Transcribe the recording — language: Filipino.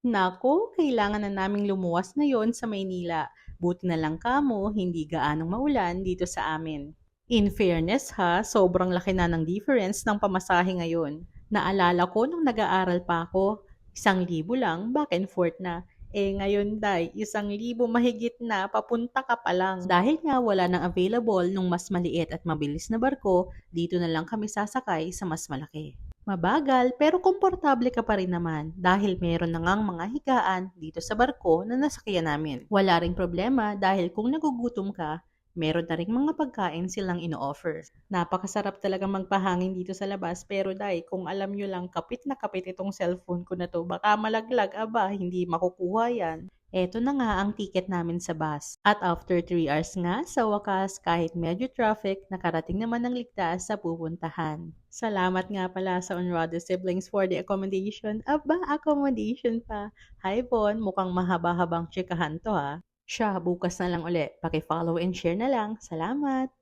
Naku, kailangan na naming lumuwas ngayon sa Maynila. Buti na lang kamo, hindi gaanong maulan dito sa amin. In fairness ha, sobrang laki na ng difference ng pamasahe ngayon. Naalala ko nung nag-aaral pa ako, 1,000 lang, back and forth na. Ngayon day, 1,000 mahigit na, papunta ka pa lang. Dahil nga wala nang available nung mas maliit at mabilis na barko, dito na lang kami sasakay sa mas malaki. Mabagal pero komportable ka pa rin naman dahil meron na ngang mga higaan dito sa barko na nasakyan namin. Wala ring problema dahil kung nagugutom ka, meron na ring mga pagkain silang ino-offer. Napakasarap talaga magpahangin dito sa labas pero dai, kung alam nyo lang kapit na kapit itong cellphone ko na to, baka malaglag, aba, hindi makukuha yan. Eto na nga ang ticket namin sa bus. At after 3 hours nga, sa wakas, kahit medyo traffic, nakarating naman ng ligtas sa pupuntahan. Salamat nga pala sa Onrado Siblings for the accommodation. Aba, accommodation pa. Hi Bon, mukhang mahaba-habang tsikahan to ha. Siya, bukas na lang uli. Paki-follow and share na lang. Salamat!